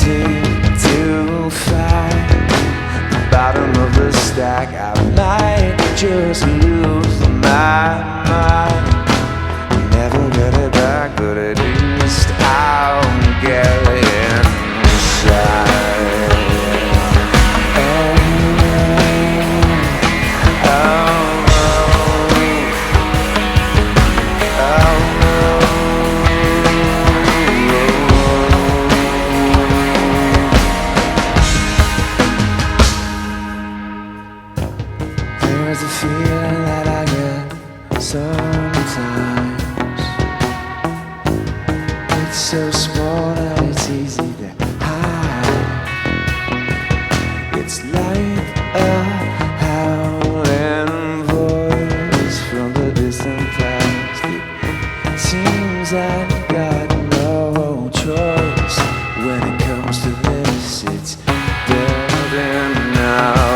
easy to find the bottom of the stack. I might just lose my mind, never get it back, but at least I'll get inside. There's a feeling that I get sometimes. It's so small and it's easy to hide. It's like a howling voice from the distant past. It seems I've got no choice when it comes to this. It's building now.